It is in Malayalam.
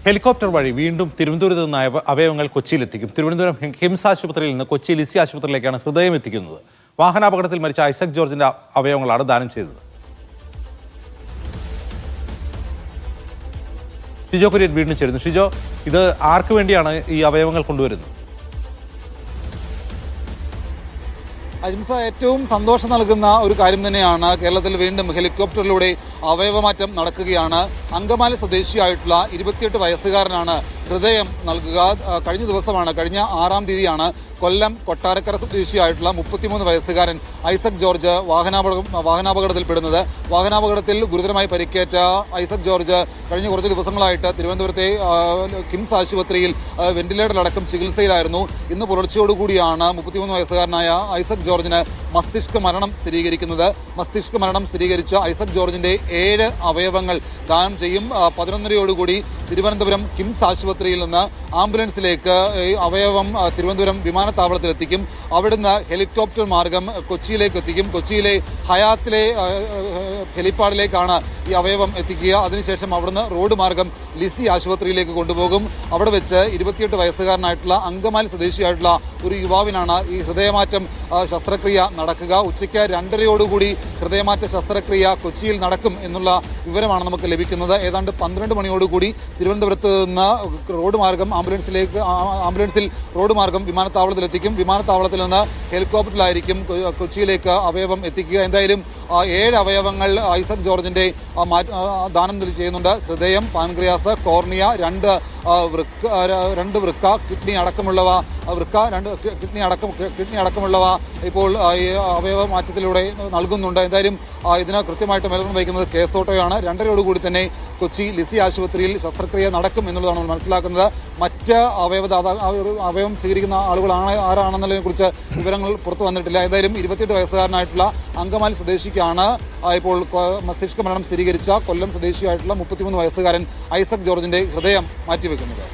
ഹെലികോപ്റ്റർ വഴി വീണ്ടും തിരുവനന്തപുരത്ത് നിന്ന് അവയവങ്ങൾ കൊച്ചിയിലെത്തിക്കും. തിരുവനന്തപുരം ഹിംസ് ആശുപത്രിയിൽ നിന്ന് കൊച്ചി ലിസി ആശുപത്രിയിലേക്കാണ് ഹൃദയം എത്തിക്കുന്നത്. വാഹനാപകടത്തിൽ മരിച്ച ഐസക് ജോർജിന്റെ അവയവങ്ങളാണ് ദാനം ചെയ്തത്. ഷിജോ കുര്യൻ വീണ്ടും ചേരുന്നു. ഷിജോ, ഇത് ആർക്ക് വേണ്ടിയാണ് ഈ അവയവങ്ങൾ കൊണ്ടുവരുന്നത്? അജിംസ, ഏറ്റവും സന്തോഷം നൽകുന്ന ഒരു കാര്യം തന്നെയാണ്. കേരളത്തിൽ വീണ്ടും ഹെലികോപ്റ്ററിലൂടെ അവയവമാറ്റം നടക്കുകയാണ്. അങ്കമാലി സ്വദേശിയായിട്ടുള്ള 28 വയസ്സുകാരനാണ് ഹൃദയം നൽകുക. കഴിഞ്ഞ ദിവസമാണ്, കഴിഞ്ഞ 6-ാം തീയതിയാണ് കൊല്ലം കൊട്ടാരക്കര സ്വദേശിയായിട്ടുള്ള 33 വയസ്സുകാരൻ ഐസക് ജോർജ് വാഹനാപകടത്തിൽപ്പെടുന്നത്. വാഹനാപകടത്തിൽ ഗുരുതരമായി പരിക്കേറ്റ ഐസക് ജോർജ് കഴിഞ്ഞ കുറച്ച് ദിവസങ്ങളായിട്ട് തിരുവനന്തപുരത്തെ കിംസ് ആശുപത്രിയിൽ വെന്റിലേറ്ററിലടക്കം ചികിത്സയിലായിരുന്നു. ഇന്ന് പുലർച്ചയോടുകൂടിയാണ് 33 വയസ്സുകാരനായ ഐസക് ജോർജിന് മസ്തിഷ്ക മരണം സ്ഥിരീകരിക്കുന്നത്. മസ്തിഷ്ക മരണം സ്ഥിരീകരിച്ച ഐസക് ജോർജിന്റെ 7 അവയവങ്ങൾ ദാനം ചെയ്യും. 11:30 തിരുവനന്തപുരം കിംസ് ആശുപത്രിയിൽ നിന്ന് ആംബുലൻസിലേക്ക് അവയവം തിരുവനന്തപുരം വിമാനത്താവളത്തിലെത്തിക്കും. അവിടുന്ന് ഹെലികോപ്റ്റർ മാർഗം കൊച്ചിയിലേക്ക് എത്തിക്കും. കൊച്ചിയിലെ ഹയാത്തിലെ ഹെലിപ്പാഡിലേക്കാണ് ഈ അവയവം എത്തിക്കുക. അതിനുശേഷം അവിടുന്ന് റോഡ് മാർഗം ലിസി ആശുപത്രിയിലേക്ക് കൊണ്ടുപോകും. അവിടെ വെച്ച് 28 വയസ്സുകാരനായിട്ടുള്ള അങ്കമാലി സ്വദേശിയായിട്ടുള്ള ഒരു യുവാവിനാണ് ഈ ഹൃദയമാറ്റം ശസ്ത്രക്രിയ നടക്കുക. ഉച്ചയ്ക്ക് 2:30 ഹൃദയമാറ്റ ശസ്ത്രക്രിയ കൊച്ചിയിൽ നടക്കും എന്നുള്ള വിവരമാണ് നമുക്ക് ലഭിക്കുന്നത്. ഏതാണ്ട് 12 മണിയോടുകൂടി തിരുവനന്തപുരത്ത് നിന്ന് റോഡ് മാർഗം ആംബുലൻസിൽ റോഡ് മാർഗം വിമാനത്താവളത്തിലെത്തിക്കും. വിമാനത്താവളത്തിൽ നിന്ന് ഹെലികോപ്റ്ററിലായിരിക്കും കൊച്ചിയിലേക്ക് അവയവം എത്തിക്കുക. എന്തായാലും 7 അവയവങ്ങൾ ഐസക് ജോർജിന്റെ ദാനം ചെയ്യുന്നുണ്ട്. ഹൃദയം, പാൻക്രിയാസ്, കോർണിയ, 2 വൃക്ക, കിഡ്നി അടക്കമുള്ളവ ഇപ്പോൾ അവയവ മാറ്റത്തിലൂടെ നൽകുന്നുണ്ട്. എന്തായാലും ഇതിന് കൃത്യമായിട്ട് മേൽനോട്ടം വഹിക്കുന്നത് കേസ് ഓട്ടോയാണ്. 2:30 തന്നെ കൊച്ചി ലിസി ആശുപത്രിയിൽ ശസ്ത്രക്രിയ നടക്കും എന്നുള്ളതാണ് നമ്മൾ മനസ്സിലാക്കുന്നത്. മറ്റ് അവയവം സ്വീകരിക്കുന്ന ആരാണെന്നുള്ളതിനെ കുറിച്ച് വിവരങ്ങൾ പുറത്തു വന്നിട്ടില്ല. എന്തായാലും 28 വയസ്സുകാരനായിട്ടുള്ള അങ്കമാലി സ്വദേശിക്കാണ് ഇപ്പോൾ മസ്തിഷ്ക മരണം സ്ഥിരീകരിച്ച കൊല്ലം സ്വദേശിയായിട്ടുള്ള 33 വയസ്സുകാരൻ ഐസക് ജോർജിന്റെ ഹൃദയം മാറ്റിവെക്കുന്നത്.